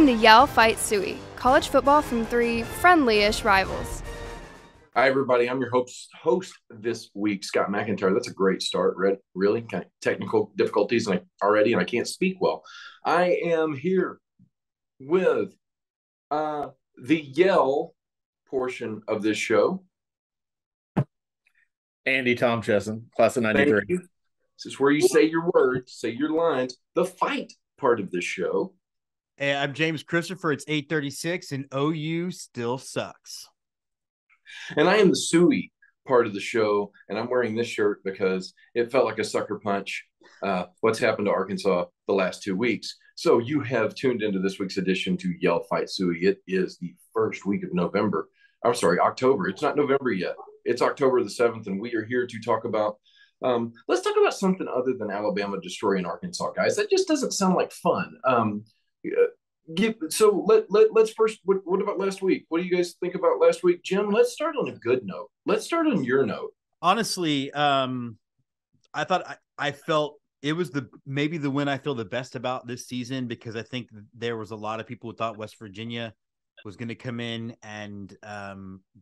to Yell, Fight, Sooie, college football from three friendly-ish rivals. Hi, everybody. I'm your host this week, Scott McIntyre. That's a great start. Really kind of technical difficulties already, and I can't speak well. I am here with the Yell portion of this show. Andy Tom Chesson, class of Thank 93. you. This is where you say your words, say your lines. The fight part of this show. Hey, I'm James Christopher. It's 8:36, and OU still sucks. And I am the Sooie part of the show, and I'm wearing this shirt because it felt like a sucker punch. What's happened to Arkansas the last 2 weeks? So you have tuned into this week's edition to Yell, Fight, Sooie. It is the first week of November. I'm sorry, October. It's not November yet. It's October the 7th, and we are here to talk about let's talk about something other than Alabama destroying Arkansas, guys. That just doesn't sound like fun. Let's first. What about last week? What do you guys think about last week, Jim? Let's start on a good note. Let's start on your note. Honestly, I thought I felt it was maybe the win I feel the best about this season, because I think there was a lot of people who thought West Virginia was going to come in and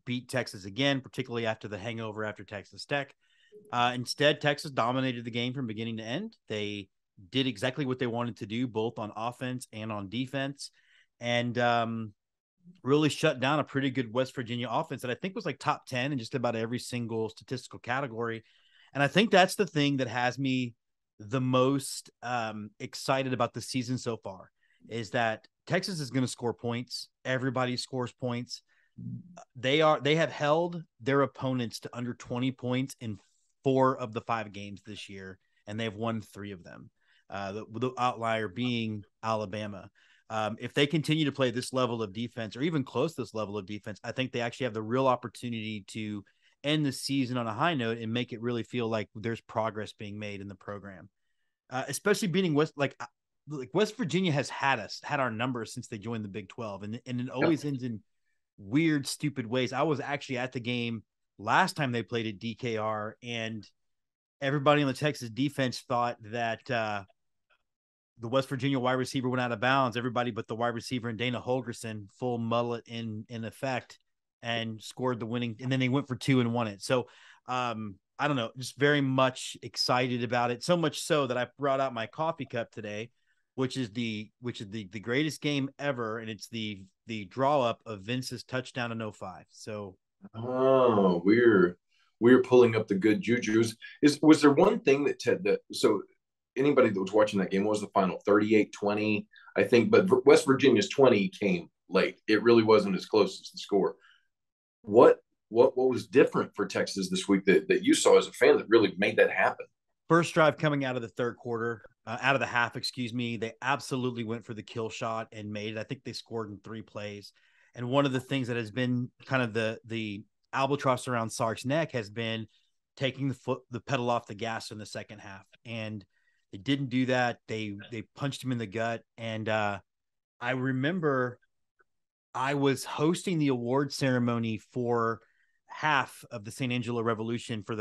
beat Texas again, particularly after the hangover after Texas Tech. Instead, Texas dominated the game from beginning to end. They did exactly what they wanted to do, both on offense and on defense, and really shut down a pretty good West Virginia offense that I think was like top 10 in just about every single statistical category. And I think that's the thing that has me the most excited about the season so far, is that Texas is going to score points. Everybody scores points. They have held their opponents to under 20 points in 4 of the 5 games this year, and they've won 3 of them. The outlier being Alabama. If they continue to play this level of defense, or even close to this level of defense, I think they actually have the real opportunity to end the season on a high note and make it really feel like there's progress being made in the program. Especially beating West Virginia has had our numbers since they joined the Big 12, and it always ends in weird, stupid ways. I was actually at the game last time they played at DKR, and everybody on the Texas defense thought that the West Virginia wide receiver went out of bounds. Everybody but the wide receiver and Dana Holgerson, full mullet in effect, and scored the winning. And then they went for 2 and won it. So I don't know, just very much excited about it. So much so that I brought out my coffee cup today, which is the greatest game ever, and it's the draw up of Vince's touchdown in 05. So we're pulling up the good jujus. Was there one thing so anybody that was watching that game, what was the final? 38-20, I think, but West Virginia's 20 came late. It really wasn't as close as the score. What was different for Texas this week that you saw as a fan that really made that happen? First drive coming out of the third quarter, out of the half, they absolutely went for the kill shot and made it. I think they scored in 3 plays. And one of the things that has been kind of the albatross around Sark's neck has been taking the pedal off the gas in the second half. And they didn't do that. They punched him in the gut. And I remember I was hosting the award ceremony for half of the St. Angelo Revolution for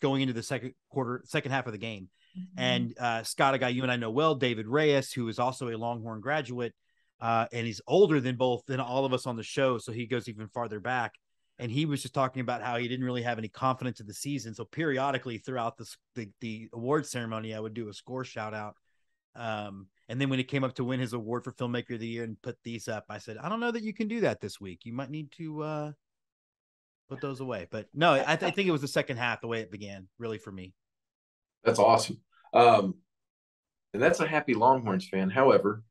going into the second half of the game. Mm-hmm. And Scott, a guy you and I know well, David Reyes, who is also a Longhorn graduate, and he's older than all of us on the show, so he goes even farther back. And he was just talking about how he didn't really have any confidence in the season. So periodically throughout the award ceremony, I would do a score shout out. And then when it came up to win his award for Filmmaker of the Year and put these up, I said, I don't know that you can do that this week. You might need to put those away. But no, I think it was the second half, the way it began, really, for me. That's awesome. And that's a happy Longhorns fan. However,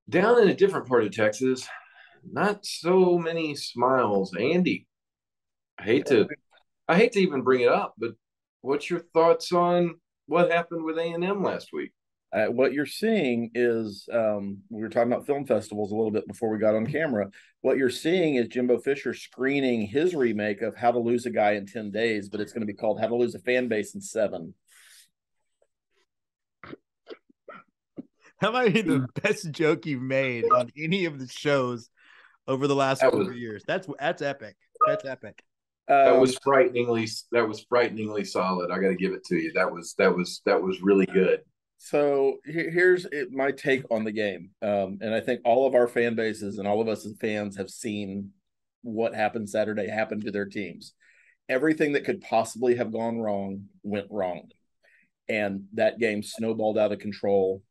down in a different part of Texas, not so many smiles. Andy, I hate to even bring it up, but what's your thoughts on what happened with A&M last week? What you're seeing is, we were talking about film festivals a little bit before we got on camera. What you're seeing is Jimbo Fisher screening his remake of How to Lose a Guy in 10 Days, but it's going to be called How to Lose a Fan Base in 7. That might be the best joke you've made on any of the shows over the last 4 years. That's epic. That's epic. That was frighteningly solid. I got to give it to you. That was really good. So here's my take on the game. And I think all of our fan bases and all of us as fans have seen what happened Saturday happen to their teams. Everything that could possibly have gone wrong went wrong. And that game snowballed out of control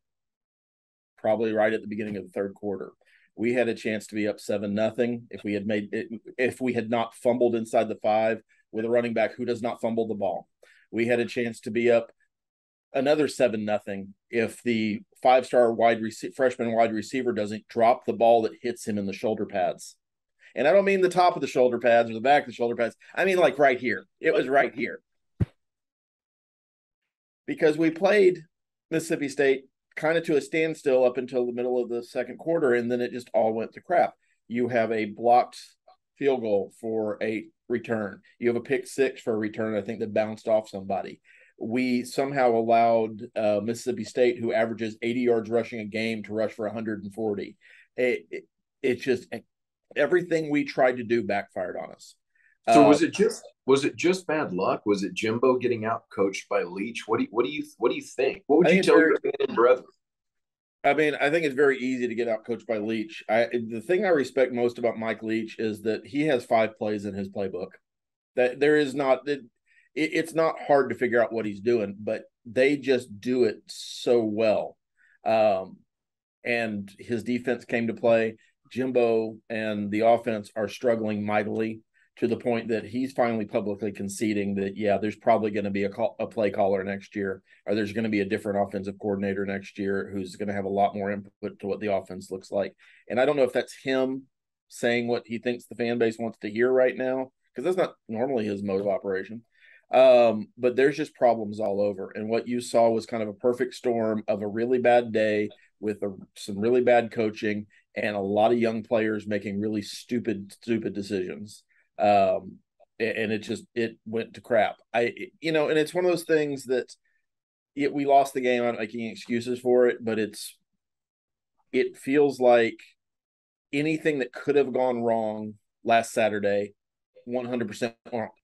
probably right at the beginning of the third quarter. We had a chance to be up 7-0 if we had made it, if we had not fumbled inside the 5 with a running back who does not fumble the ball. We had a chance to be up another 7-0 if the 5-star freshman wide receiver doesn't drop the ball that hits him in the shoulder pads. And I don't mean the top of the shoulder pads or the back of the shoulder pads. I mean like right here. It was right here. Because we played Mississippi State kind of to a standstill up until the middle of the second quarter, and then it just all went to crap. You have a blocked field goal for a return. You have a pick six for a return, I think, that bounced off somebody. We somehow allowed Mississippi State, who averages 80 yards rushing a game, to rush for 140. It's just everything we tried to do backfired on us. So was it just bad luck? Was it Jimbo getting out coached by Leach? What do you think? What would you tell your brethren? I mean, I think it's very easy to get out coached by Leach. The thing I respect most about Mike Leach is that he has 5 plays in his playbook. That there is not it's not hard to figure out what he's doing, but they just do it so well. And his defense came to play. Jimbo and the offense are struggling mightily, to the point that he's finally publicly conceding that, yeah, there's probably going to be a play caller next year, or there's going to be a different offensive coordinator next year who's going to have a lot more input to what the offense looks like. And I don't know if that's him saying what he thinks the fan base wants to hear right now, because that's not normally his mode of operation. But there's just problems all over. And what you saw was kind of a perfect storm of a really bad day with some really bad coaching and a lot of young players making really stupid decisions. And it went to crap. And it's one of those things that we lost the game. I'm not making excuses for it, but it feels like anything that could have gone wrong last Saturday 100%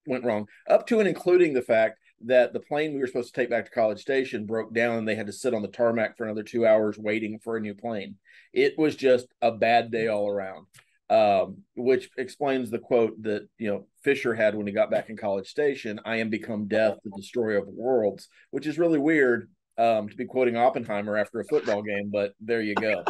went wrong, up to and including the fact that the plane we were supposed to take back to College Station broke down and they had to sit on the tarmac for another 2 hours waiting for a new plane. It was just a bad day all around. Which explains the quote that Fisher had when he got back in College Station: "I am become death, the destroyer of worlds," which is really weird to be quoting Oppenheimer after a football game, but there you go.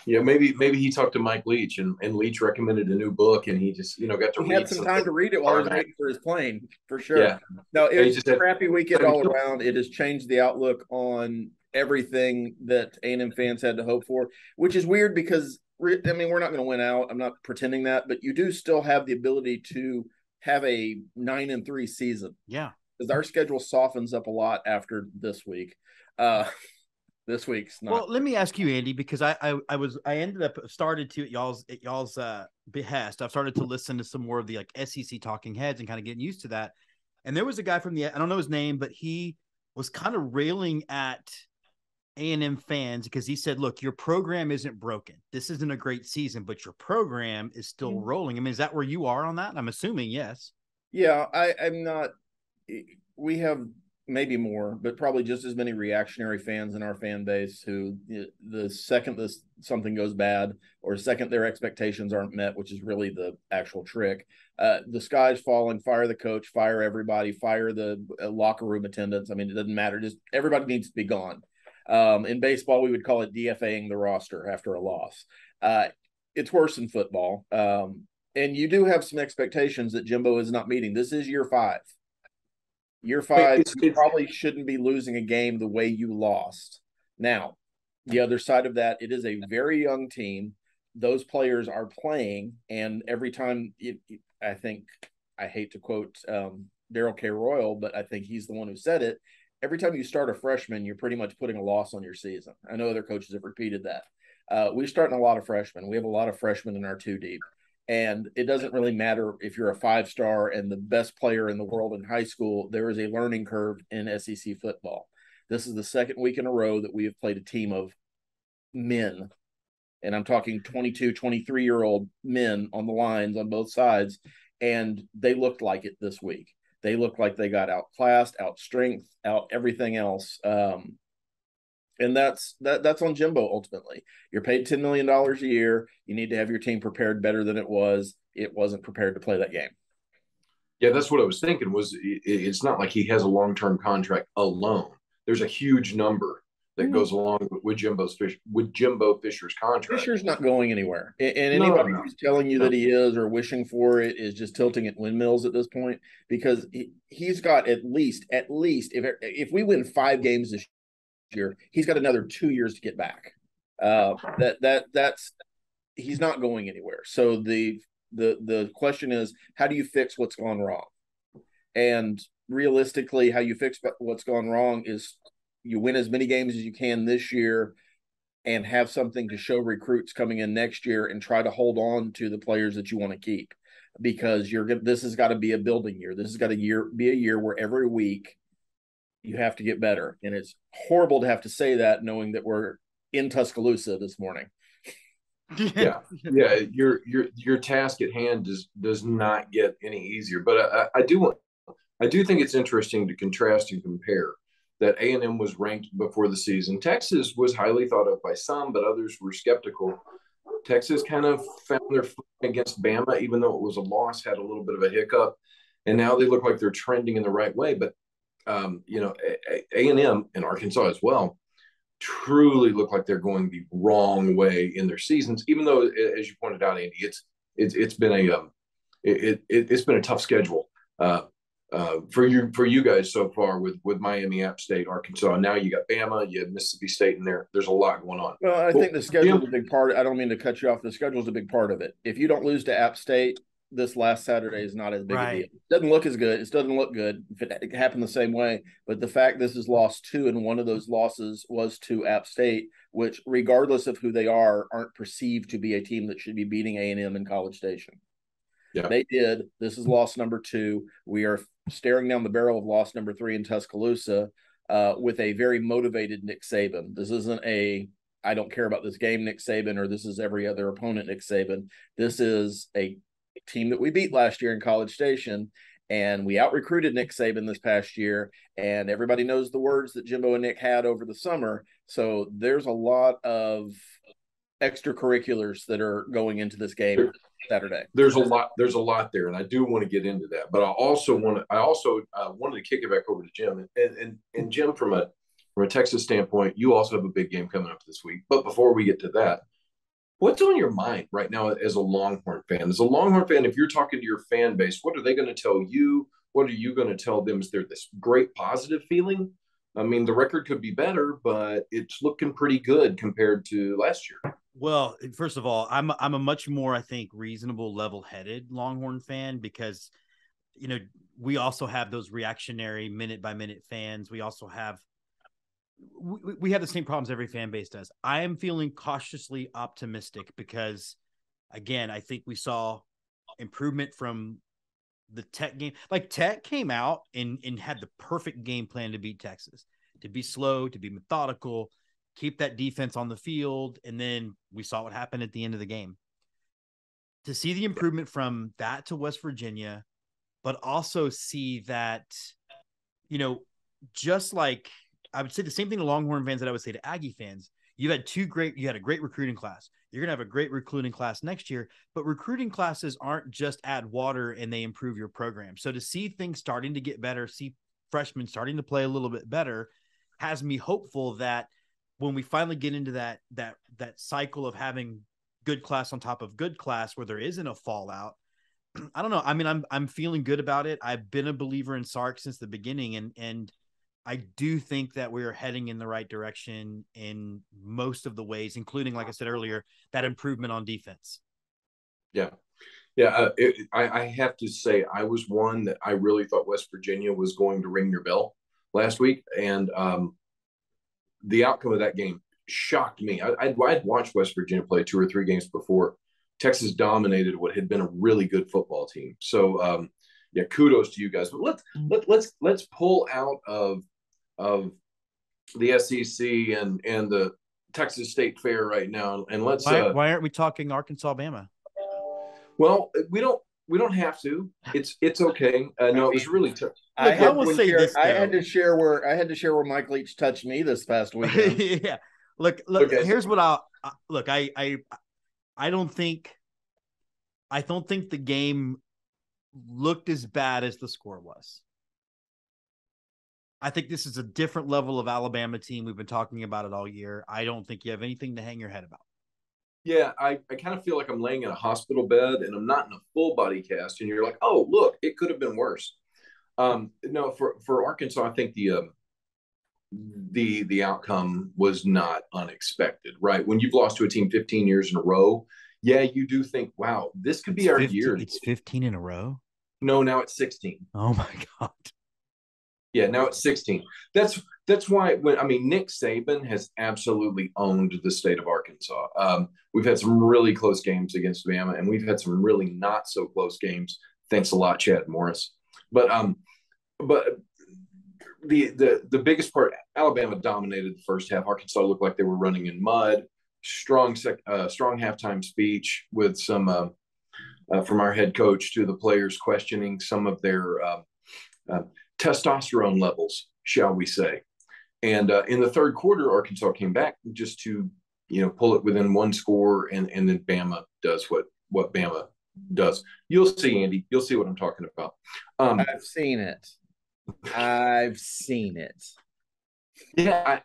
Yeah, maybe he talked to Mike Leach and Leach recommended a new book, and he just got to he had some time to read it while he was waiting for his plane, for sure. Yeah. No, it was just a crappy weekend all around. It has changed the outlook on everything that A&M fans had to hope for, which is weird because, we're not going to win out. I'm not pretending that, but you do still have the ability to have a 9-3 season. Yeah. Because our schedule softens up a lot after this week. This week's not. Well, let me ask you, Andy, because I ended up started to at y'all's behest. I've started to listen to some more of the SEC talking heads and kind of getting used to that. And there was a guy from I don't know his name, but he was kind of railing at A&M fans because he said, "Look, your program isn't broken. This isn't a great season, but your program is still rolling." I mean, is that where you are on that? I'm assuming yes. Yeah, I'm not. We have maybe more, but probably just as many reactionary fans in our fan base who, the second something goes bad, or second their expectations aren't met, which is really the actual trick, the sky's falling, fire the coach, fire everybody, fire the locker room attendants. I mean, it doesn't matter. Just everybody needs to be gone. In baseball, we would call it DFAing the roster after a loss. It's worse in football. And you do have some expectations that Jimbo is not meeting. This is year 5. Year 5, you probably shouldn't be losing a game the way you lost. Now, the other side of that, it is a very young team. Those players are playing, and every time, I think, I hate to quote Daryl K. Royal, but I think he's the one who said it. Every time you start a freshman, you're pretty much putting a loss on your season. I know other coaches have repeated that. We're starting a lot of freshmen. We have a lot of freshmen in our 2 deep. And it doesn't really matter if you're a 5-star and the best player in the world in high school. There is a learning curve in SEC football. This is the second week in a row that we have played a team of men. And I'm talking 22, 23-year-old men on the lines on both sides. And they looked like it this week. They look like they got outclassed, outstrength, out everything else. And that's on Jimbo ultimately. You're paid $10 million a year. You need to have your team prepared better than it was. It wasn't prepared to play that game. Yeah, that's what I was thinking. It's not like he has a long-term contract alone. There's a huge number that goes along with Jimbo Fisher's contract. Fisher's not going anywhere, and anybody No. who's telling you that he is or wishing for it is just tilting at windmills at this point, because he's got at least if we win 5 games this year, he's got another 2 years to get back. That's he's not going anywhere. So the question is, how do you fix what's gone wrong? And realistically, how you fix what's gone wrong is you win as many games as you can this year and have something to show recruits coming in next year, and try to hold on to the players that you want to keep, because this has got to be a building year. This has got to be a year where every week you have to get better. And it's horrible to have to say that, knowing that we're in Tuscaloosa this morning. Yeah. Your task at hand does not get any easier. But I do think it's interesting to contrast and compare that A&M was ranked before the season. Texas was highly thought of by some, but others were skeptical. Texas kind of found their foot against Bama, even though it was a loss, had a little bit of a hiccup, and now they look like they're trending in the right way. But A&M and Arkansas as well truly look like they're going the wrong way in their seasons. Even though, as you pointed out, Andy, it's been a tough schedule for you guys so far with Miami, App State, Arkansas. Now you got Bama, you have Mississippi State in there. There's a lot going on. Well, I think the schedule is a big part. I don't mean to cut you off. The schedule is a big part of it. If you don't lose to App State this last Saturday, is not as big a deal. It doesn't look as good. It doesn't look good if it happened the same way. But the fact this is lost 2, and one of those losses was to App State, which, regardless of who they are, aren't perceived to be a team that should be beating A&M in College Station. Yeah. They did. This is loss number 2. We are staring down the barrel of loss number 3 in Tuscaloosa with a very motivated Nick Saban. This isn't a I don't care about this game Nick Saban, or this is every other opponent Nick Saban. This is a team that we beat last year in College Station, and we out-recruited Nick Saban this past year, and everybody knows the words that Jimbo and Nick had over the summer. So there's a lot of extracurriculars that are going into this game Saturday. There's a lot there, and I do want to get into that. But I also wanted to kick it back over to Jim. And Jim, from a Texas standpoint, you also have a big game coming up this week. But before we get to that, what's on your mind right now as a Longhorn fan? As a Longhorn fan, if you're talking to your fan base, what are they going to tell you? What are you going to tell them? Is there this great positive feeling? I mean, the record could be better, but it's looking pretty good compared to last year. Well, first of all, I'm a much more, I think, reasonable, level-headed Longhorn fan, because, we also have those reactionary minute-by-minute fans. We also have we have the same problems every fan base does. I am feeling cautiously optimistic because, again, I think we saw improvement from the Tech game. Like, Tech came out and had the perfect game plan to beat Texas, to be slow, to be methodical, keep that defense on the field. And then we saw what happened at the end of the game. To see the improvement from that to West Virginia, but also see that, just like I would say the same thing to Longhorn fans that I would say to Aggie fans. You had a great recruiting class. You're going to have a great recruiting class next year, but recruiting classes aren't just add water and they improve your program. So to see things starting to get better, see freshmen starting to play a little bit better, has me hopeful that when we finally get into that cycle of having good class on top of good class, where there isn't a fallout, I don't know. I mean, I'm feeling good about it. I've been a believer in Sark since the beginning, and I do think that we're heading in the right direction in most of the ways, including, like I said earlier, that improvement on defense. Yeah. I have to say, I was one that I really thought West Virginia was going to ring their bell last week, and the outcome of that game shocked me. I'd watched West Virginia play 2 or 3 games before. Texas dominated what had been a really good football team. So, kudos to you guys. But let's pull out of the SEC and the Texas State Fair right now, and let's. Why aren't we talking Arkansas, Bama? Well, we don't. We don't have to. It's okay. No, it was really tough. Look, I will say this, I though. had to share where Mike Leach touched me this past weekend. Yeah. Look. Here's what I don't think the game looked as bad as the score was. I think this is a different level of Alabama team. We've been talking about it all year. I don't think you have anything to hang your head about. Yeah, I kind of feel like I'm laying in a hospital bed and I'm not in a full body cast, and you're like, oh, look, it could have been worse. No, for Arkansas, I think the outcome was not unexpected, right? When you've lost to a team 15 years in a row, yeah, you do think, wow, this could be our 15, year. It's 15 in a row? No, now it's 16. Oh my God. Yeah, now it's 16. That's why Nick Saban has absolutely owned the state of Arkansas. We've had some really close games against Bama, and we've had some really not so close games. Thanks a lot, Chad Morris. But the biggest part, Alabama dominated the first half. Arkansas looked like they were running in mud. Strong halftime speech with some from our head coach to the players questioning some of their testosterone levels, shall we say. And in the third quarter, Arkansas came back just to, pull it within one score, and then Bama does what Bama does. You'll see, Andy. You'll see what I'm talking about. I've seen it. Yeah,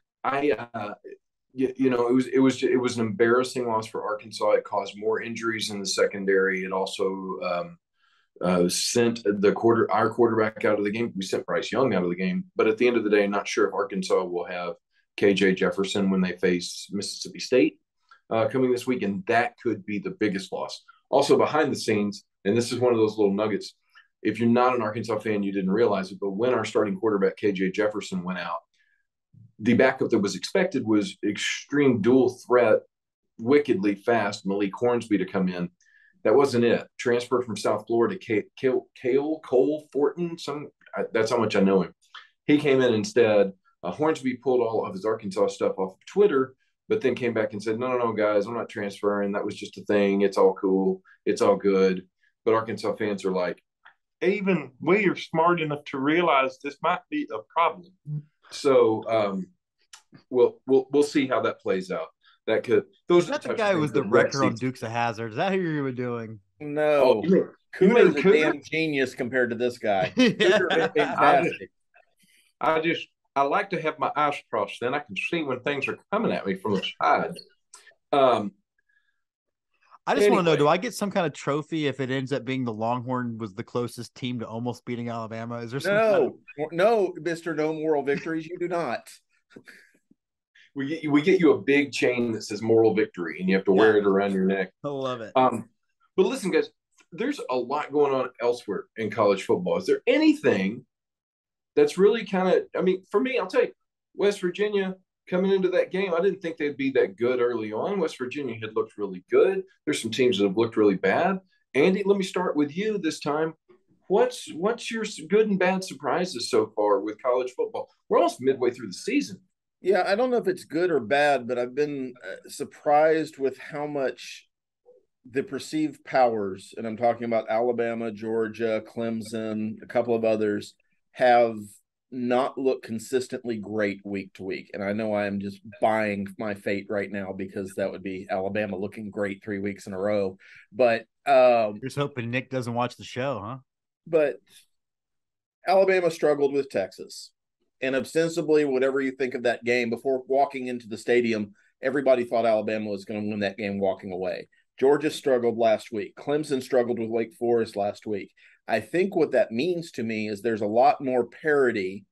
it was an embarrassing loss for Arkansas. It caused more injuries in the secondary. It also sent our quarterback out of the game. We sent Bryce Young out of the game. But at the end of the day, I'm not sure if Arkansas will have KJ Jefferson when they face Mississippi State coming this week, and that could be the biggest loss. Also, behind the scenes, and this is one of those little nuggets, if you're not an Arkansas fan, you didn't realize it, but when our starting quarterback KJ Jefferson went out, the backup that was expected was extreme dual threat, wickedly fast Malik Hornsby to come in. That wasn't it. Transfer from South Florida, Cole Fortin. That's how much I know him. He came in instead. Hornsby pulled all of his Arkansas stuff off of Twitter, but then came back and said, no, guys, I'm not transferring. That was just a thing. It's all cool. It's all good. But Arkansas fans are like, even we are smart enough to realize this might be a problem. So we'll see how that plays out. That could. Those Is that the guy who was the wrecker on Dukes of Hazzard? Is that who you were doing? No. Cooter's a damn genius compared to this guy. Cooter is fantastic. I like to have my eyes crossed. Then I can see when things are coming at me from the side. I just want to know, do I get some kind of trophy if it ends up being the Longhorn was the closest team to almost beating Alabama? Is there some No, Mr. No Moral Victories, you do not. We get you a big chain that says moral victory, and you have to wear it around your neck. I love it. But listen, guys, there's a lot going on elsewhere in college football. Is there anything that's really for me, I'll tell you, West Virginia coming into that game, I didn't think they'd be that good early on. West Virginia had looked really good. There's some teams that have looked really bad. Andy, let me start with you this time. What's your good and bad surprises so far with college football? We're almost midway through the season. Yeah, I don't know if it's good or bad, but I've been surprised with how much the perceived powers, and I'm talking about Alabama, Georgia, Clemson, a couple of others, have not looked consistently great week to week. And I know I am just buying my fate right now because that would be Alabama looking great 3 weeks in a row. But you're just hoping Nick doesn't watch the show, huh? But Alabama struggled with Texas. And ostensibly, whatever you think of that game, before walking into the stadium, everybody thought Alabama was going to win that game walking away. Georgia struggled last week. Clemson struggled with Wake Forest last week. I think what that means to me is there's a lot more parity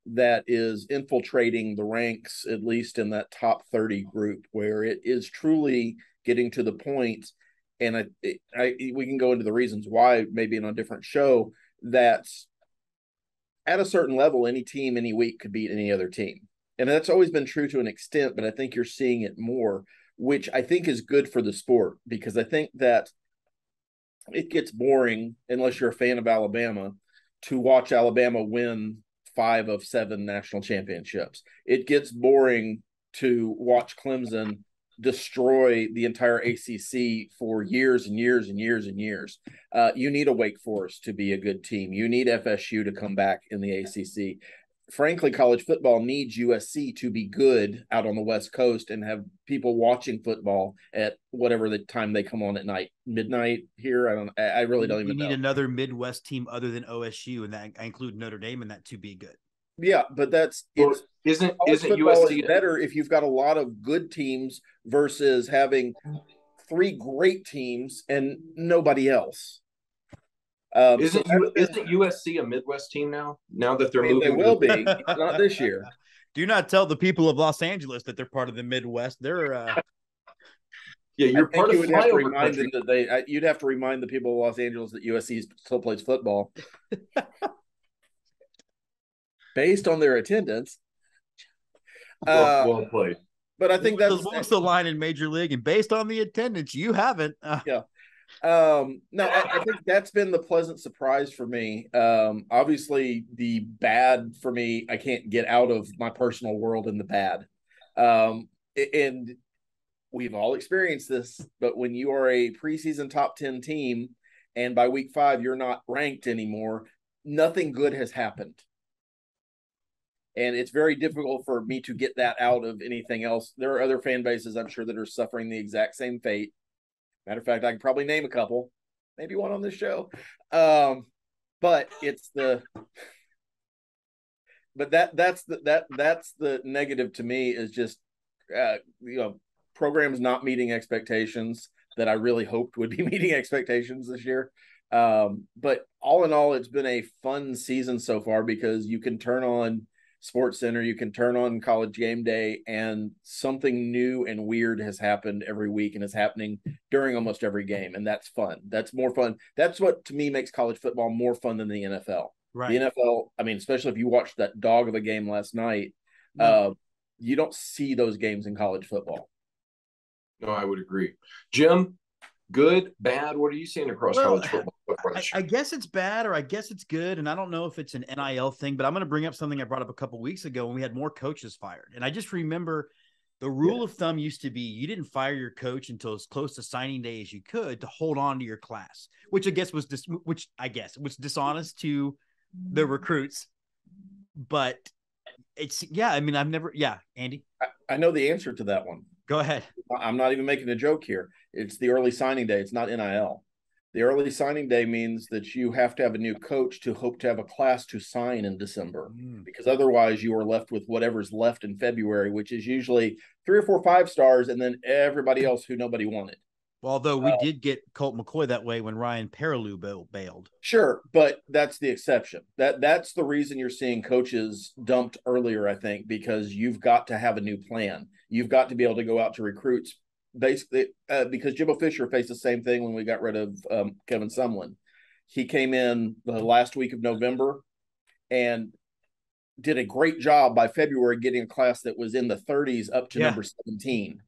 that is infiltrating the ranks, at least in that top 30 group, where it is truly getting to the point, and we can go into the reasons why maybe in a different show, that's at a certain level, any team, any week could beat any other team. And that's always been true to an extent, but I think you're seeing it more, which I think is good for the sport, because I think that it gets boring, unless you're a fan of Alabama, to watch Alabama win 5 of 7 national championships. It gets boring to watch Clemson destroy the entire ACC for years and years and years and years. You need a Wake Forest to be a good team. You need FSU to come back in the ACC. Frankly, college football needs USC to be good out on the West Coast and have people watching football at whatever the time they come on at night, midnight here. I really don't even know. You need another Midwest team other than OSU, and that I include Notre Dame in that to be good. Yeah, but isn't USC better if you've got a lot of good teams versus having 3 great teams and nobody else? Isn't USC a Midwest team now? Now that they're moving, they will be. Not this year. Do not tell the people of Los Angeles that they're part of the Midwest. They're yeah, you're part of. You'd have to remind them that you'd have to remind the people of Los Angeles that USC still plays football, based on their attendance. Well played. But I think that's the line in Major League, and based on the attendance, you haven't. Yeah. No, I think that's been the pleasant surprise for me. Obviously the bad for me, I can't get out of my personal world in the bad. And we've all experienced this, but when you are a preseason top 10 team and by week 5, you're not ranked anymore, nothing good has happened. And it's very difficult for me to get that out of anything else. There are other fan bases, I'm sure, that are suffering the exact same fate. Matter of fact, I can probably name a couple, maybe one on this show. But it's that's the negative to me is just, programs not meeting expectations that I really hoped would be meeting expectations this year. But all in all, it's been a fun season so far because you can turn on Sports Center, you can turn on College Game Day, and something new and weird has happened every week, and is happening during almost every game, and that's fun. That's more fun. That's what to me makes college football more fun than the NFL. Right. The NFL, I mean, especially if you watched that dog of a game last night, you don't see those games in college football. No, I would agree. Jim, good, bad? What are you seeing across college football? I guess it's bad or I guess it's good. And I don't know if it's an NIL thing, but I'm going to bring up something I brought up a couple of weeks ago when we had more coaches fired. And I just remember the rule of thumb used to be you didn't fire your coach until as close to signing day as you could to hold on to your class, which I guess was dishonest to the recruits. But it's, Andy. I know the answer to that one. Go ahead. I'm not even making a joke here. It's the early signing day. It's not NIL. The early signing day means that you have to have a new coach to hope to have a class to sign in December, because otherwise you are left with whatever's left in February, which is usually 3 or 4 5-stars and then everybody else who nobody wanted. Well, although we did get Colt McCoy that way when Ryan Perrilloux bailed. Sure, but that's the exception. That's the reason you're seeing coaches dumped earlier, I think, because you've got to have a new plan. You've got to be able to go out to recruits, basically, because Jimbo Fisher faced the same thing when we got rid of Kevin Sumlin. He came in the last week of November and did a great job by February getting a class that was in the 30s up to number 17.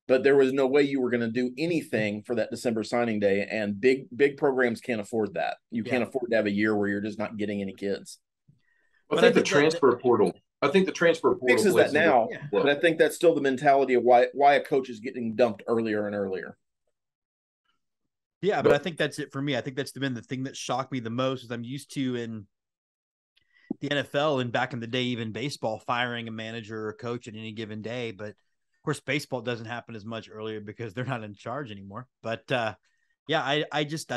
But there was no way you were going to do anything for that December signing day, and big programs can't afford that. You can't afford to have a year where you're just not getting any kids. I think the transfer portal fixes that now, but I think that's still the mentality of why a coach is getting dumped earlier and earlier. Yeah, but I think that's it for me. I think that's been the thing that shocked me the most is I'm used to in the NFL and back in the day, even baseball, firing a manager or a coach at any given day. But of course, baseball doesn't happen as much earlier because they're not in charge anymore. But I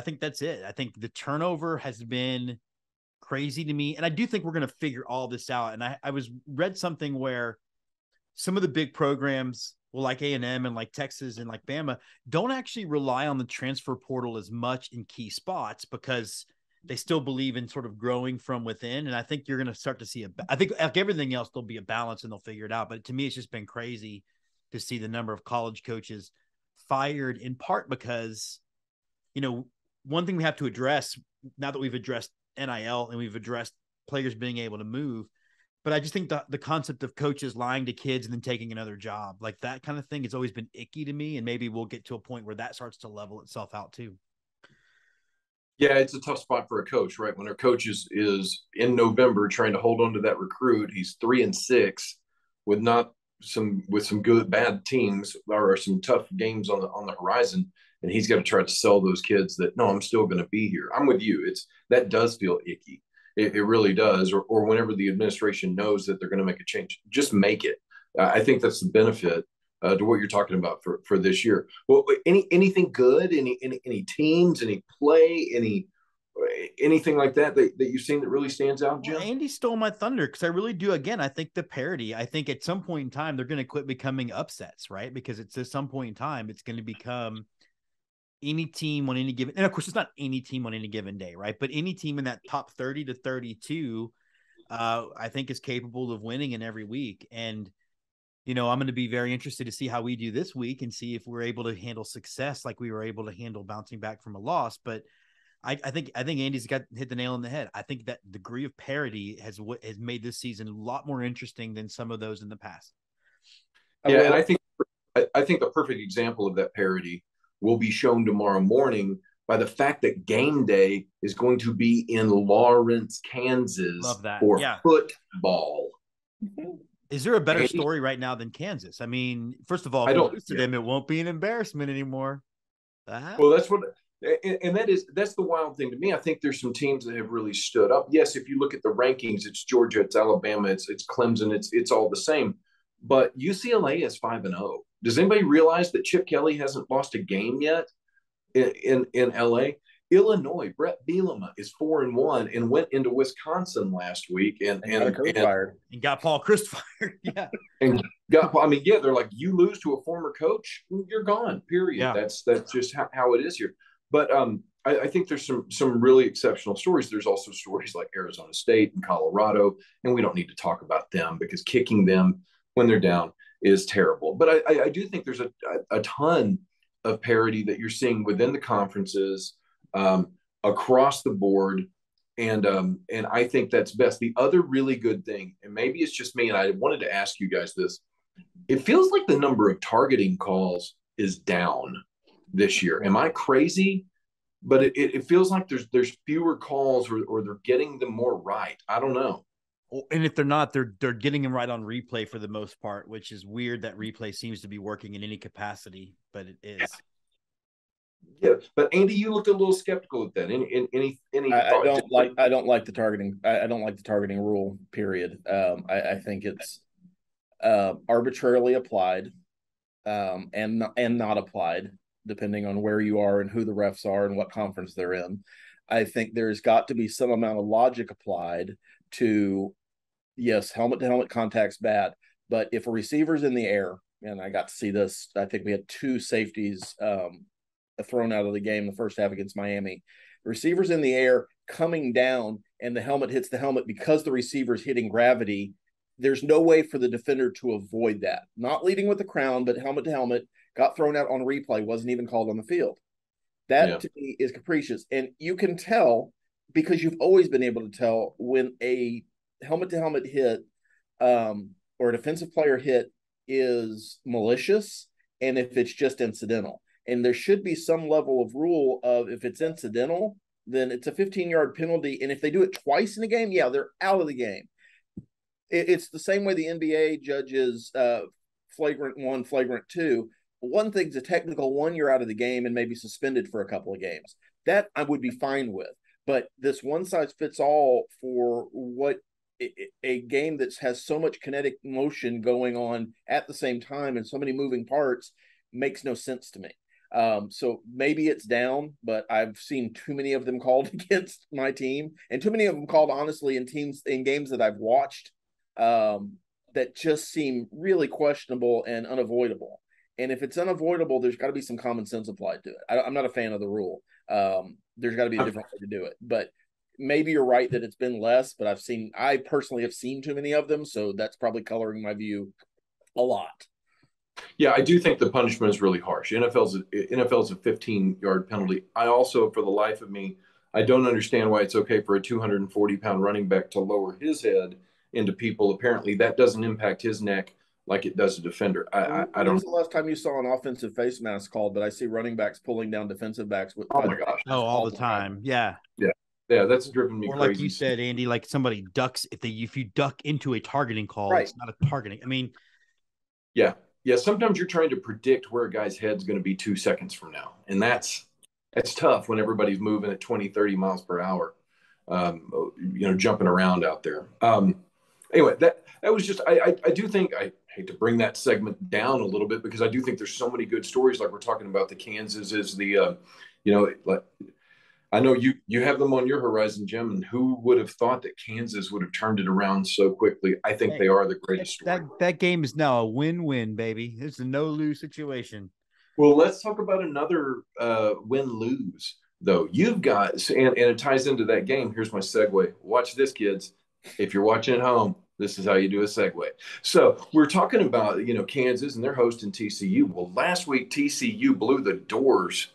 think that's it. I think the turnover has been crazy to me. And I do think we're going to figure all this out. And I read something where some of the big programs, like A&M and like Texas and like Bama, don't actually rely on the transfer portal as much in key spots because they still believe in sort of growing from within. And I think you're going to start to see I think like everything else, there'll be a balance and they'll figure it out. But to me, it's just been crazy to see the number of college coaches fired, in part because, one thing we have to address now that we've addressed NIL and we've addressed players being able to move, but I just think the concept of coaches lying to kids and then taking another job, like that kind of thing has always been icky to me. And maybe we'll get to a point where that starts to level itself out too. Yeah, it's a tough spot for a coach, right? When a coach is in November trying to hold on to that recruit, he's 3-6 with not some good bad teams or some tough games on the horizon, and he's got to try to sell those kids that no, I'm still going to be here. I'm with you. That does feel icky. It really does. Or whenever the administration knows that they're going to make a change, just make it. I think that's the benefit to what you're talking about for this year. Well, anything good? Any teams? Any play? Anything like that you've seen that really stands out, Jim? Well, Andy stole my thunder because I really do. Again, I think the parity. I think at some point in time they're going to quit becoming upsets, right? Because it's at some point in time it's going to become any team on any given, and of course it's not any team on any given day, right? But any team in that top 30 to 32, I think is capable of winning in every week. And, I'm going to be very interested to see how we do this week and see if we're able to handle success like we were able to handle bouncing back from a loss. But I think Andy's hit the nail on the head. I think that degree of parity has made this season a lot more interesting than some of those in the past. Yeah, and I think the perfect example of that parity will be shown tomorrow morning by the fact that game day is going to be in Lawrence, Kansas for football. Is there a better story right now than Kansas? I mean, first of all, if we lose to them, it won't be an embarrassment anymore. Well, that's the wild thing to me. I think there's some teams that have really stood up. Yes, if you look at the rankings, it's Georgia, it's Alabama, it's Clemson, it's all the same. But UCLA is 5-0. Does anybody realize that Chip Kelly hasn't lost a game yet in LA? Illinois, Brett Bielema is 4-1 and went into Wisconsin last week and got Paul Chryst fired. Yeah. And they're like, you lose to a former coach, you're gone, period. Yeah. That's just how it is here. But I think there's some really exceptional stories. There's also stories like Arizona State and Colorado, and we don't need to talk about them because kicking them when they're down is terrible. But I do think there's a ton of parity that you're seeing within the conferences across the board. And I think that's best. The other really good thing, and maybe it's just me, and I wanted to ask you guys this, it feels like the number of targeting calls is down this year. Am I crazy? But it feels like there's fewer calls or they're getting them more right. I don't know. And if they're not, they're getting them right on replay for the most part, which is weird that replay seems to be working in any capacity, but it is. Yeah, but Andy, you looked a little skeptical at that. Any I don't like the targeting. I don't like the targeting rule. Period. I think it's arbitrarily applied, and not applied depending on where you are and who the refs are and what conference they're in. I think there's got to be some amount of logic applied to, yes, helmet to helmet contact's bad, but if a receiver's in the air, and I got to see this, I think we had 2 safeties thrown out of the game the first half against Miami. The receiver's in the air coming down and the helmet hits the helmet because the receiver's hitting gravity. There's no way for the defender to avoid that. Not leading with the crown, but helmet to helmet, got thrown out on replay, wasn't even called on the field. That to me is capricious. And you can tell, because you've always been able to tell when a helmet to helmet hit or a defensive player hit is malicious and if it's just incidental. And there should be some level of rule of if it's incidental, then it's a 15-yard penalty. And if they do it twice in a game, they're out of the game. It's the same way the NBA judges flagrant 1, flagrant 2. One thing's a technical 1, you're out of the game and maybe suspended for a couple of games. That I would be fine with. But this one size fits all for what a game that has so much kinetic motion going on at the same time and so many moving parts makes no sense to me. So maybe it's down, but I've seen too many of them called against my team and too many of them called, honestly, in games that I've watched that just seem really questionable and unavoidable. And if it's unavoidable, there's got to be some common sense applied to it. I'm not a fan of the rule. There's got to be a different way to do it. But maybe you're right that it's been less, but I personally have seen too many of them. So that's probably coloring my view a lot. Yeah, I do think the punishment is really harsh. NFL's a 15-yard penalty. I also, for the life of me, I don't understand why it's okay for a 240-pound running back to lower his head into people. Apparently, that doesn't impact his neck like it does a defender. I don't. When's the last time you saw an offensive face mask called? But I see running backs pulling down defensive backs with. Oh my gosh! All the time. Yeah. Yeah, that's driven me crazy. Like you said, Andy, like somebody ducks if you duck into a targeting call, It's not a targeting. I mean, Yeah. Yeah. Sometimes you're trying to predict where a guy's head's going to be 2 seconds from now. And that's tough when everybody's moving at 20, 30 miles per hour, jumping around out there. Anyway, that was just, I do think, I hate to bring that segment down a little bit because I do think there's so many good stories. Like we're talking about the Kansas is like, I know you have them on your horizon, Jim, and who would have thought that Kansas would have turned it around so quickly? I think they are the greatest story. That game is now a win-win, baby. It's a no-lose situation. Well, let's talk about another win-lose, though. You've got, and it ties into that game. Here's my segue. Watch this, kids. If you're watching at home, this is how you do a segue. So we're talking about, Kansas, and they're hosting TCU. Well, last week, TCU blew the doors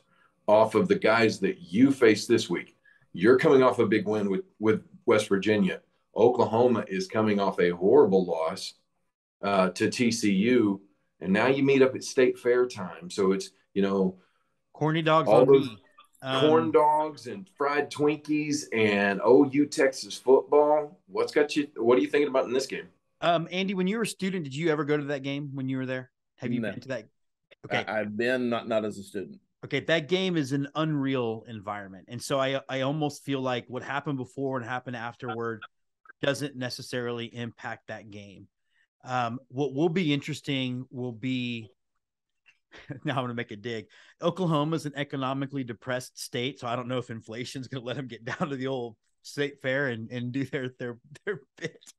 off of the guys that you face this week. You're coming off a big win with West Virginia. Oklahoma is coming off a horrible loss to TCU, and now you meet up at State Fair time. So it's, corny dogs all on those me. corn dogs and fried Twinkies and OU Texas football. What are you thinking about in this game? Andy, when you were a student, did you ever go to that game when you were there? Have you been to that? Okay. I've been not as a student. Okay, that game is an unreal environment. And so I almost feel like what happened before and happened afterward doesn't necessarily impact that game. What will be interesting will be, now I'm going to make a dig. Oklahoma is an economically depressed state, so I don't know if inflation is going to let them get down to the old State Fair and do their bit.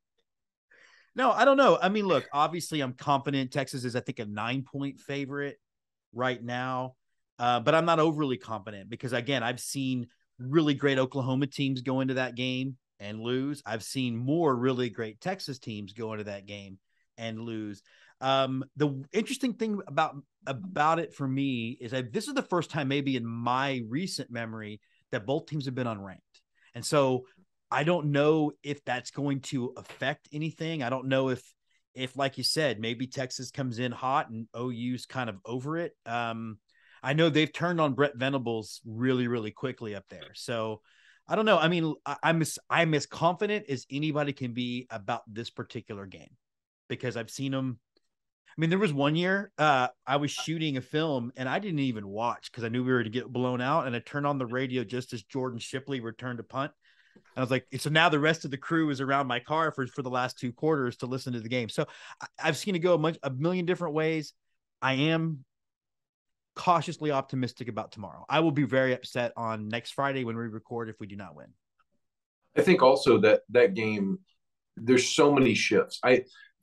No, I don't know. I mean, look, obviously I'm confident Texas is, I think, a 9-point favorite right now. But I'm not overly confident because, again, I've seen really great Oklahoma teams go into that game and lose. I've seen more really great Texas teams go into that game and lose. The interesting thing about it for me is this is the first time maybe in my recent memory that both teams have been unranked. And so I don't know if that's going to affect anything. I don't know if like you said, maybe Texas comes in hot and OU's kind of over it. I know they've turned on Brent Venables really, really quickly up there. So I don't know. I mean, I'm as confident as anybody can be about this particular game because I've seen them. I mean, there was one year I was shooting a film and I didn't even watch because I knew we were to get blown out. And I turned on the radio just as Jordan Shipley returned to punt. And I was like, so now the rest of the crew is around my car for the last 2 quarters to listen to the game. So I've seen it go a million different ways. I am cautiously optimistic about tomorrow. I will be very upset on next Friday when we record if we do not win. I think also that game, there's so many shifts.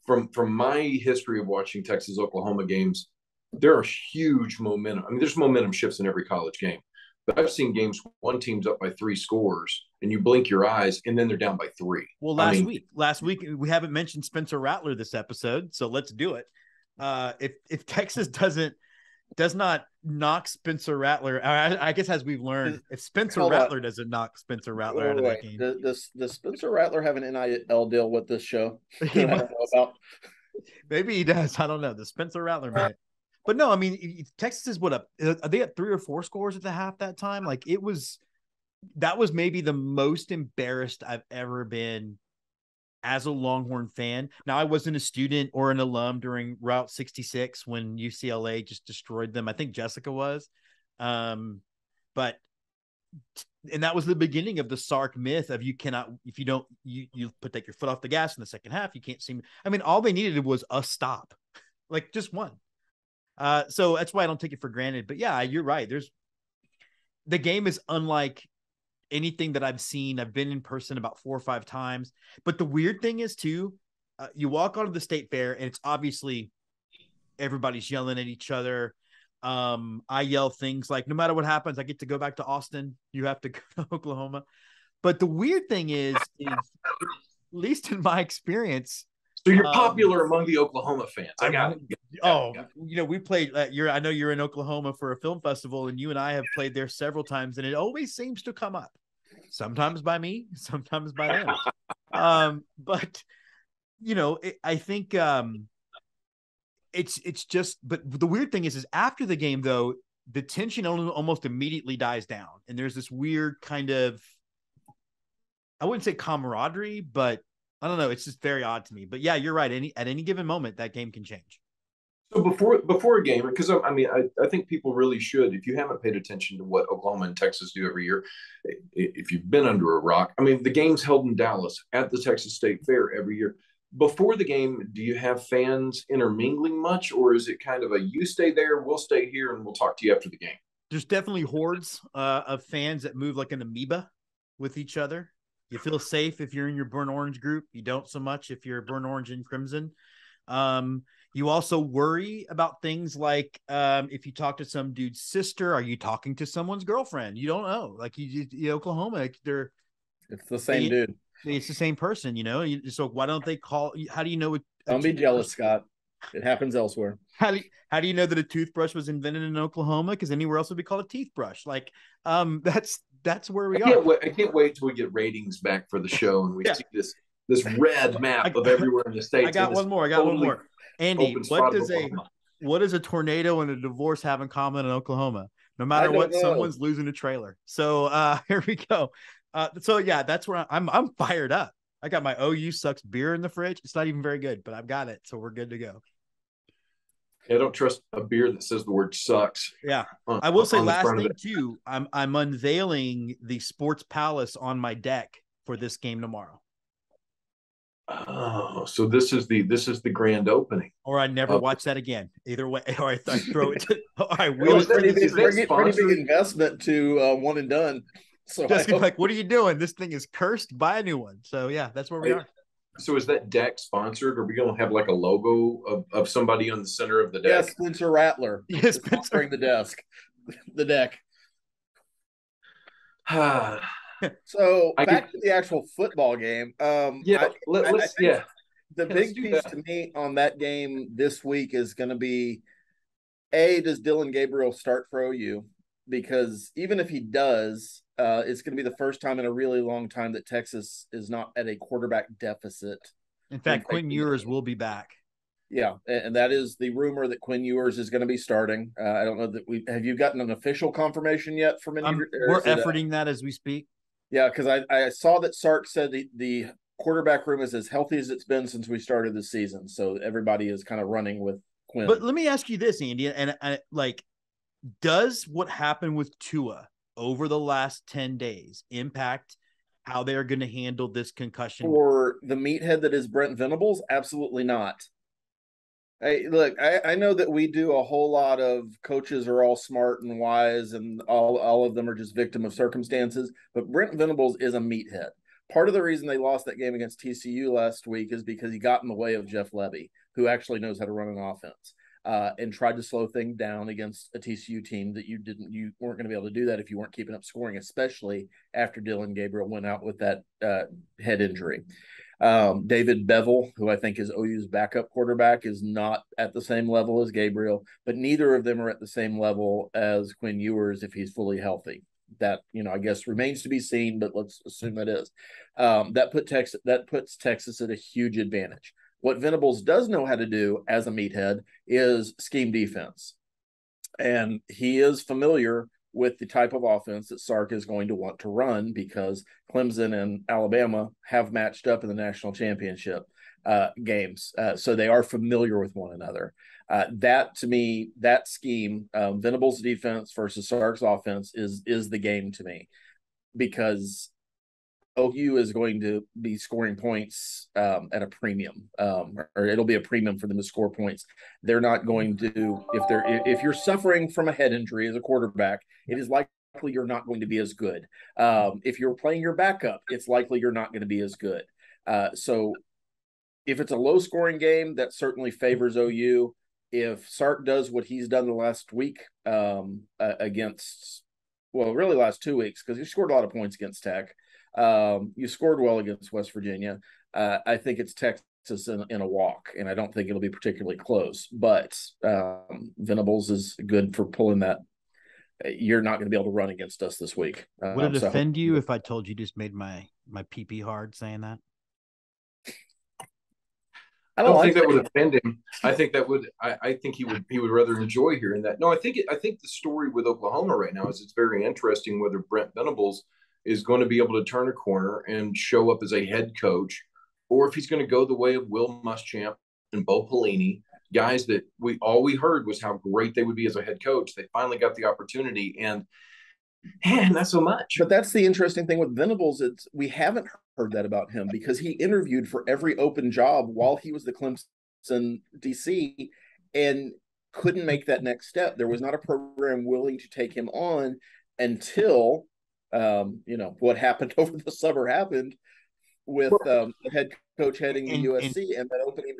From my history of watching Texas Oklahoma games, there are huge momentum. I mean, there's momentum shifts in every college game. But I've seen games one team's up by 3 scores and you blink your eyes and then they're down by 3. Well, last week we haven't mentioned Spencer Rattler this episode, so let's do it. If Texas does not knock Spencer Rattler, I guess as we've learned, if Spencer Rattler doesn't knock Spencer Rattler out of that game. Does Spencer Rattler have an NIL deal with this show? I don't know about. Maybe he does. I don't know. The Spencer Rattler man. But no, I mean, Texas is are they at 3 or 4 scores at the half that time? Like that was maybe the most embarrassed I've ever been as a Longhorn fan. Now, I wasn't a student or an alum during Route 66 when UCLA just destroyed them. I think Jessica was. And that was the beginning of the Sark myth of you cannot, if you don't, you take your foot off the gas in the second half, you can't see. I mean, all they needed was a stop, like just one. So that's why I don't take it for granted. But yeah, you're right. The game is unlike anything that I've seen. I've been in person about 4 or 5 times. But the weird thing is too, you walk onto the State Fair and it's obviously everybody's yelling at each other. I yell things like, no matter what happens, I get to go back to Austin. You have to go to Oklahoma. But the weird thing is at least in my experience. So you're popular among the Oklahoma fans. I got it. We played. I know you're in Oklahoma for a film festival, and you and I have played there several times, and it always seems to come up. Sometimes by me, sometimes by them. But I think it's just. But the weird thing is after the game, though, the tension almost immediately dies down, and there's this weird kind of, I wouldn't say camaraderie, but I don't know. It's just very odd to me. But yeah, you're right. At any given moment, that game can change. So before a game, because I think people really should. If you haven't paid attention to what Oklahoma and Texas do every year, if you've been under a rock, I mean, the game's held in Dallas at the Texas State Fair every year. Before the game, do you have fans intermingling much, or is it kind of a you stay there, we'll stay here, and we'll talk to you after the game? There's definitely hordes of fans that move like an amoeba with each other. You feel safe if you're in your burnt orange group. You don't so much if you're burnt orange and crimson. You also worry about things like if you talk to some dude's sister, are you talking to someone's girlfriend? You don't know. Like Oklahoma, It's the same dude. It's the same person, So why don't they call? How do you know? Don't be jealous, Scott. It happens elsewhere. How do you know that a toothbrush was invented in Oklahoma? Because anywhere else would be called a teeth brush. Like, that's where we are. I can't wait till we get ratings back for the show and we see this red map of everywhere in the States. I got one more. Andy, what does a tornado and a divorce have in common in Oklahoma? No matter what, someone's losing a trailer. So here we go. That's where I'm fired up. I got my OU sucks beer in the fridge. It's not even very good, but I've got it, so we're good to go. I don't trust a beer that says the word sucks. Yeah. I will say last thing too, I'm unveiling the Sports Palace on my deck for this game tomorrow. Oh, so this is the grand opening. Or I never watch that again. Either way, or I throw it to I will. Well, pretty big investment to one and done. So just like, what are you doing? This thing is cursed. Buy a new one. So yeah, that's where we are. So is that deck sponsored? Are we going to have like a logo of somebody on the center of the deck? Yes, Spencer Rattler. Yes, sponsoring the deck. So back to the actual football game. The big piece to me on that game this week is going to be, does Dylan Gabriel start for OU? Because even if he does, it's going to be the first time in a really long time that Texas is not at a quarterback deficit. In fact, Quinn Ewers will be back. Yeah, and that is the rumor that Quinn Ewers is going to be starting. I don't know that have you gotten an official confirmation yet from any? We're efforting that as we speak. Yeah, because I saw that Sark said the quarterback room is as healthy as it's been since we started the season. So everybody is kind of running with Quinn. But let me ask you this, Andy, and does what happened with Tua over the last 10 days impact how they're going to handle this concussion? For the meathead that is Brent Venables? Absolutely not. Hey, look, I know that we do a whole lot of coaches are all smart and wise and all of them are just victim of circumstances, but Brent Venables is a meathead. Part of the reason they lost that game against TCU last week is because he got in the way of Jeff Levy, who actually knows how to run an offense. And tried to slow things down against a TCU team that you weren't going to be able to do that if you weren't keeping up scoring, especially after Dylan Gabriel went out with that head injury. David Bevel, who I think is OU's backup quarterback, is not at the same level as Gabriel, but neither of them are at the same level as Quinn Ewers if he's fully healthy. That, I guess remains to be seen, but let's assume that is. That puts Texas at a huge advantage. What Venables does know how to do as a meathead is scheme defense. And he is familiar with the type of offense that Sark is going to want to run because Clemson and Alabama have matched up in the national championship games. So they are familiar with one another. That, to me, that scheme, Venables' defense versus Sark's offense is the game to me, because OU is going to be scoring points at a premium, or it'll be a premium for them to score points. They're not going to, if you're suffering from a head injury as a quarterback, it is likely you're not going to be as good. If you're playing your backup, it's likely you're not going to be as good. So if it's a low scoring game, that certainly favors OU. If Sark does what he's done the last week really last 2 weeks, because he scored a lot of points against Tech. You scored well against West Virginia. I think it's Texas in a walk, and I don't think it'll be particularly close. But Venables is good for pulling that. You're not going to be able to run against us this week. Would it offend you if I told you just made my PP hard saying that? I don't think that would offend him. I think that would. I think he would rather enjoy hearing that. No, I think the story with Oklahoma right now is it's very interesting whether Brent Venables is going to be able to turn a corner and show up as a head coach, or if he's going to go the way of Will Muschamp and Bo Pelini guys that all we heard was how great they would be as a head coach. They finally got the opportunity, and not so much. But that's the interesting thing with Venables. We haven't heard that about him because he interviewed for every open job while he was the Clemson DC and couldn't make that next step. There was not a program willing to take him on until what happened over the summer happened with the head coach heading to USC and that opening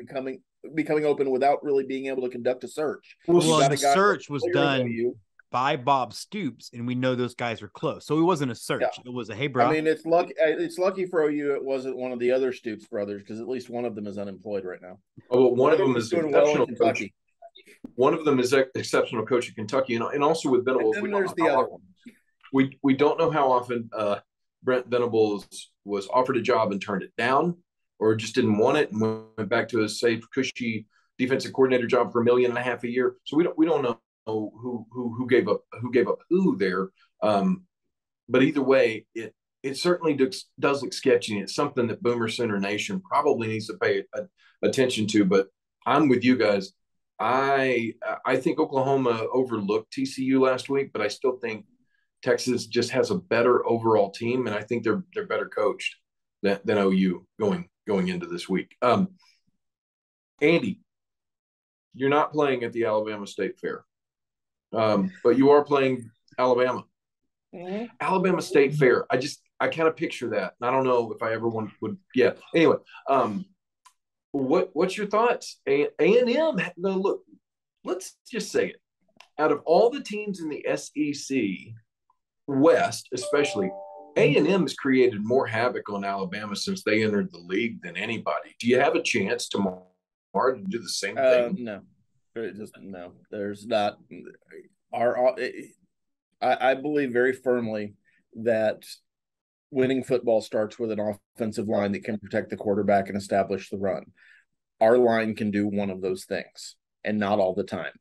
becoming open without really being able to conduct a search. Well, the search was done by Bob Stoops, and we know those guys are close. So it wasn't a search. Yeah. It was a, hey, bro. I mean, it's lucky for OU it wasn't one of the other Stoops brothers, because at least one of them is unemployed right now. Oh, well, one of them is doing well in Kentucky. One of them is exceptional coach at Kentucky, and also with Venables. And then there's the other one. We don't know how often Brent Venables was offered a job and turned it down, or just didn't want it and went back to a safe, cushy defensive coordinator job for $1.5 million a year. So we don't know who gave up who there. But either way, it certainly does look sketchy. And it's something that Boomer Sooner Nation probably needs to pay attention to. But I'm with you guys. I think Oklahoma overlooked TCU last week, but I still think Texas just has a better overall team, and I think they're better coached than OU going into this week. Andy, you're not playing at the Alabama State Fair, but you are playing Alabama. Mm-hmm. Alabama State Fair. I kind of picture that. I don't know if I ever would. Yeah. Anyway, what's your thoughts? A&M. No, look, let's just say it. Out of all the teams in the SEC West, especially, A&M has created more havoc on Alabama since they entered the league than anybody. Do you have a chance tomorrow to do the same thing? No. No. There's not. I believe very firmly that winning football starts with an offensive line that can protect the quarterback and establish the run. Our line can do one of those things, and not all the time.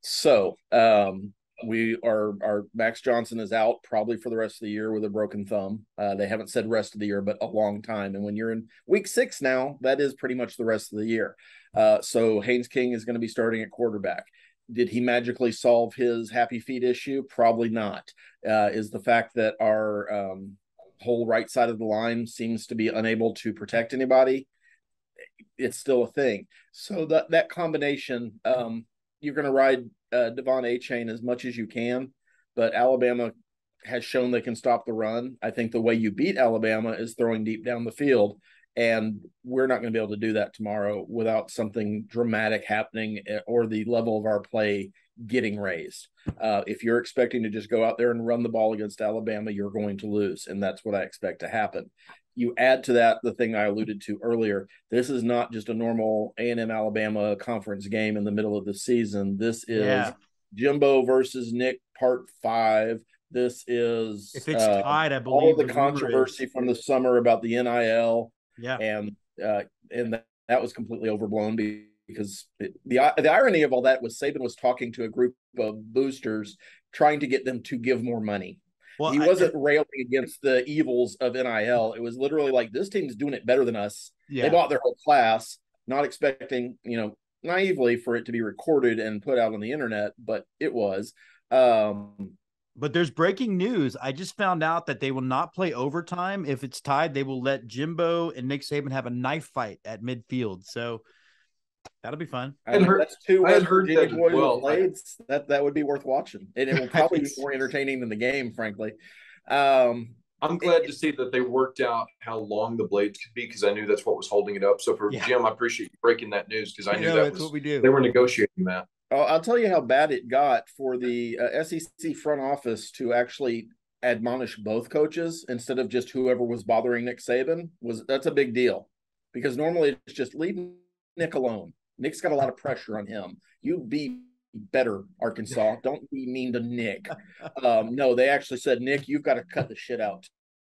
So our Max Johnson is out probably for the rest of the year with a broken thumb. They haven't said rest of the year, but a long time. And when you're in week 6 now, that is pretty much the rest of the year. So Haynes King is going to be starting at quarterback. Did he magically solve his happy feet issue? Probably not. Is the fact that our whole right side of the line seems to be unable to protect anybody. It's still a thing. So that combination, you're going to ride Devon A-Chain as much as you can, but Alabama has shown they can stop the run. I think the way you beat Alabama is throwing deep down the field, and we're not going to be able to do that tomorrow without something dramatic happening or the level of our play getting raised. If you're expecting to just go out there and run the ball against Alabama, you're going to lose, and that's what I expect to happen. You add to that the thing I alluded to earlier. This is not just a normal A&M Alabama conference game in the middle of the season. This is Jimbo versus Nick Part 5. This is if it's tied, I believe all of the controversy from the summer about the NIL. Yeah, and that was completely overblown because the irony of all that was Saban was talking to a group of boosters trying to get them to give more money. Well, he wasn't railing against the evils of NIL. It was literally like, this team's doing it better than us. Yeah. They bought their whole class, not expecting, naively for it to be recorded and put out on the internet, but it was. But there's breaking news. I just found out that they will not play overtime. If it's tied, they will let Jimbo and Nick Saban have a knife fight at midfield. So that'll be fun. That's two West Virginia boys with blades. That would be worth watching. And it will probably be more entertaining than the game, frankly. I'm glad to see that they worked out how long the blades could be, because I knew that's what was holding it up. So for Jim, I appreciate you breaking that news, because I knew that's what we do. They were negotiating that. I'll tell you how bad it got for the SEC front office to actually admonish both coaches instead of just whoever was bothering Nick Saban. That's a big deal, because normally it's just leave Nick alone. Nick's got a lot of pressure on him. You be better, Arkansas. Don't be mean to Nick. No, they actually said, Nick, you've got to cut the shit out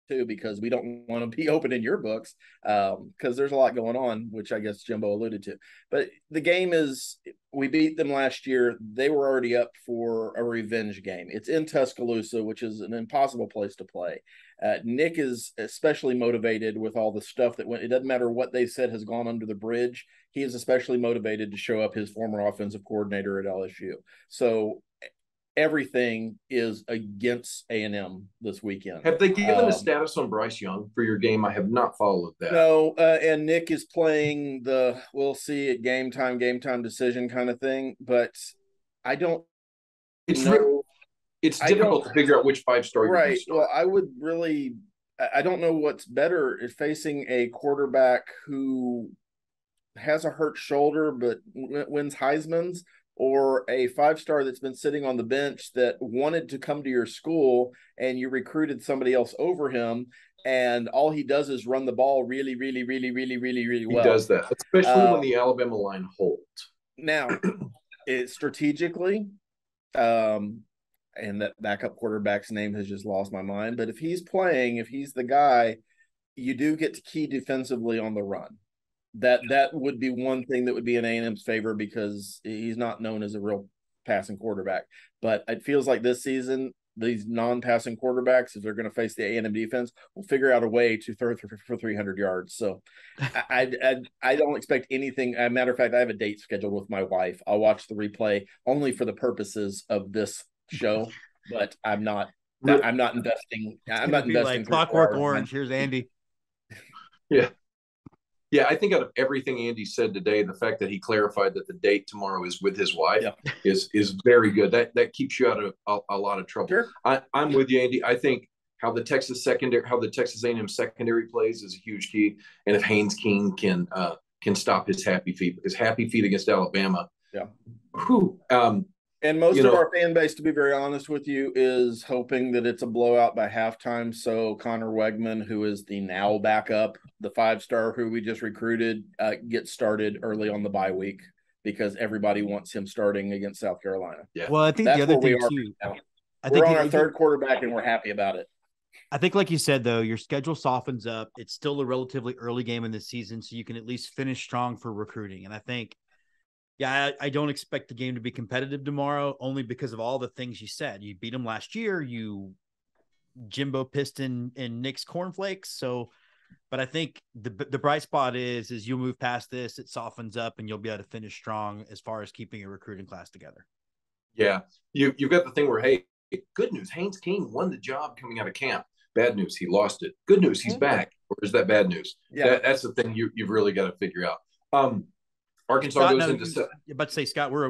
too, because we don't want to be opening your books because there's a lot going on, which I guess Jimbo alluded to. But the game is, we beat them last year. They were already up for a revenge game. It's in Tuscaloosa, which is an impossible place to play. Nick is especially motivated with all the stuff that went. It doesn't matter what they said has gone under the bridge. He is especially motivated to show up his former offensive coordinator at LSU. So everything is against A&M this weekend. Have they given a status on Bryce Young for your game? I have not followed that. No, and Nick is playing the we'll see at game time decision kind of thing, but I don't know. It's difficult to figure out which 5-star you're going to start. Well, I don't know what's better is facing a quarterback who has a hurt shoulder but wins Heisman's, or a 5-star that's been sitting on the bench that wanted to come to your school and you recruited somebody else over him, and all he does is run the ball really, really, really, really, really, really well. He does that, especially when the Alabama line holds. Now, it's strategically, and that backup quarterback's name has just lost my mind, but if he's the guy, you do get to key defensively on the run. That would be one thing that would be in A&M's favor, because he's not known as a real passing quarterback. But it feels like this season, these non-passing quarterbacks, if they're going to face the A&M defense, will figure out a way to throw for 300 yards. So I don't expect anything. As a matter of fact, I have a date scheduled with my wife. I'll watch the replay only for the purposes of this show, but I'm not investing. I'm not investing. Like Clockwork Orange. Here's Andy. Yeah, I think out of everything Andy said today, the fact that he clarified that the date tomorrow is with his wife is very good. That keeps you out of a lot of trouble. Sure. I'm with you, Andy. I think how the Texas A&M secondary plays is a huge key, and if Haynes King can stop his happy feet, because happy feet against Alabama. Yeah. Whew, and most of our fan base, to be very honest with you, is hoping that it's a blowout by halftime. So Connor Wegman, who is the now backup, the 5-star who we just recruited, gets started early on the bye week, because everybody wants him starting against South Carolina. Yeah. Well, I think that's the other thing too. We're on our third quarterback, and we're happy about it. I think, like you said, though, your schedule softens up. It's still a relatively early game in the season, so you can at least finish strong for recruiting. And I think, I don't expect the game to be competitive tomorrow, only because of all the things you said. You beat them last year. You Jimbo Piston and Nick's cornflakes. So, but I think the bright spot is you'll move past this. It softens up, and you'll be able to finish strong as far as keeping your recruiting class together. Yeah, you've got the thing where, hey, good news, Haynes King won the job coming out of camp. Bad news, he lost it. Good news, he's back. Or is that bad news? Yeah, that's the thing you've really got to figure out. Arkansas Scott, goes into. You're about to say, Scott, we're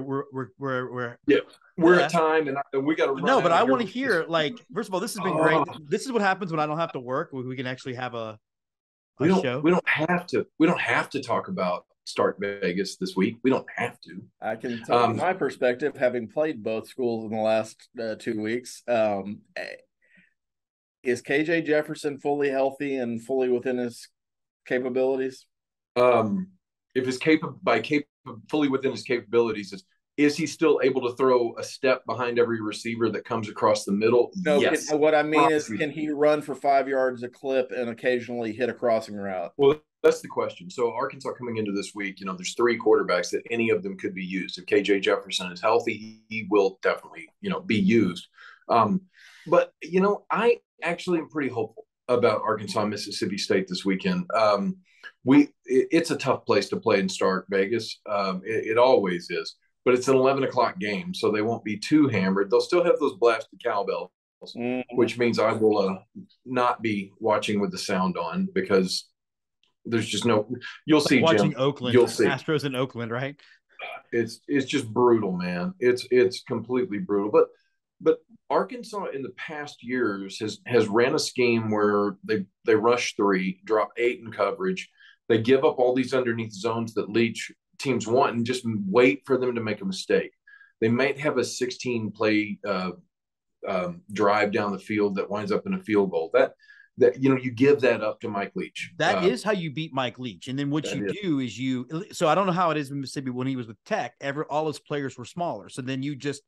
at time, and we got to run. No, but I want to hear, like, first of all, this has been great. This is what happens when I don't have to work. We can actually have a show. We don't have to. We don't have to talk about Start Vegas this week. We don't have to. I can tell you my perspective, having played both schools in the last 2 weeks. Is KJ Jefferson fully healthy and fully within his capabilities? If his fully within his capabilities, is he still able to throw a step behind every receiver that comes across the middle? No, yes. What I mean is, can he run for 5 yards a clip and occasionally hit a crossing route? Well, that's the question. So Arkansas coming into this week, there's 3 quarterbacks that any of them could be used. If KJ Jefferson is healthy, he will definitely, be used. But I actually am pretty hopeful about Arkansas and Mississippi State this weekend. It's a tough place to play and start Vegas. It always is, but it's an 11 o'clock game, so they won't be too hammered. They'll still have those blasted cowbells, which means I will not be watching with the sound on, because there's just you'll see watching Jim, Oakland, you'll see Astros in Oakland, right? It's just brutal, man. It's completely brutal. But Arkansas in the past years has ran a scheme where they rush 3, drop 8 in coverage. They give up all these underneath zones that Leach teams want, and just wait for them to make a mistake. They might have a 16-play drive down the field that winds up in a field goal. That you give that up to Mike Leach. That is how you beat Mike Leach. And then what you do is so I don't know how it is in Mississippi when he was with Tech. All his players were smaller. So then you just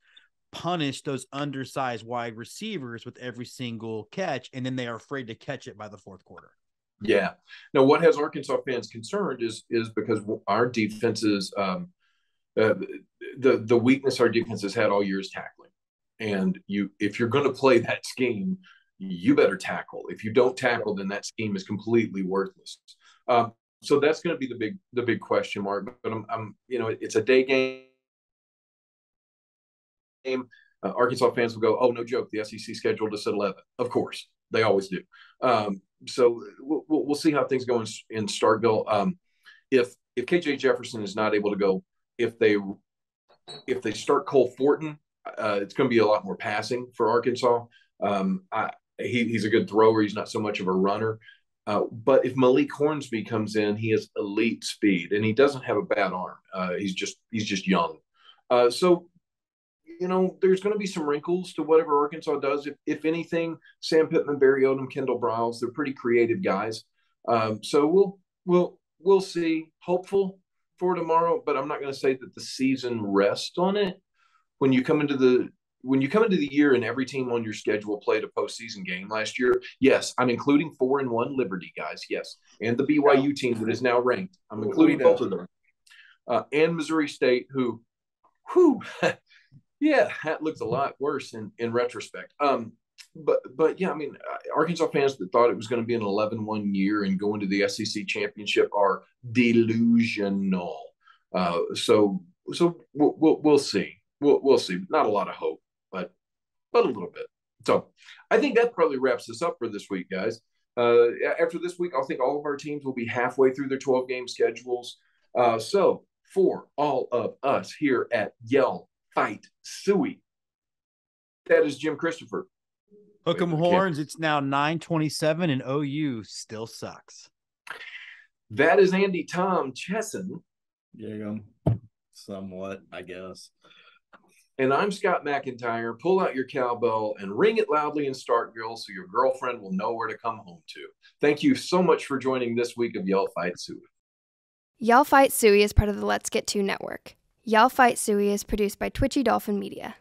punish those undersized wide receivers with every single catch, and then they are afraid to catch it by the fourth quarter. Yeah. Now, what has Arkansas fans concerned is because our defenses, the weakness our defense has had all year is tackling. And if you're going to play that scheme, you better tackle. If you don't tackle, then that scheme is completely worthless. So that's going to be the big question mark. But I'm it's a day game. Arkansas fans will go, oh, no joke, the SEC scheduled us at 11. Of course, they always do. So we'll see how things go in Starkville. If KJ Jefferson is not able to go, if they start Cole Fortin, it's going to be a lot more passing for Arkansas. He's a good thrower. He's not so much of a runner. But if Malik Hornsby comes in, he has elite speed, and he doesn't have a bad arm. He's just young. So there's going to be some wrinkles to whatever Arkansas does. If anything, Sam Pittman, Barry Odom, Kendall Briles, they're pretty creative guys. So we'll see. Hopeful for tomorrow, but I'm not going to say that the season rests on it. When you come into the year and every team on your schedule played a postseason game last year, yes, I'm including 4-1 Liberty, guys. Yes, and the BYU team that is now ranked. I'm including both of them, and Missouri State, who. Yeah, that looks a lot worse in retrospect. But yeah, I mean, Arkansas fans that thought it was going to be an 11-1 year and go into the SEC championship are delusional. So we'll see. We'll see. Not a lot of hope, but a little bit. So I think that probably wraps us up for this week, guys. After this week, I think all of our teams will be halfway through their 12-game schedules. So for all of us here at Yell Fight Sooie, that is Jim Christopher. Hook 'em horns. It's now 9:27 and OU still sucks. That is Andy Tom Chesson. Yeah, somewhat, I guess. And I'm Scott McIntyre. Pull out your cowbell and ring it loudly in Starkville so your girlfriend will know where to come home to. Thank you so much for joining this week of Yell Fight Sooie. Yell Fight Sooie is part of the Let's Get To network. Yell Fight Sooie is produced by Twitchy Dolphin Media.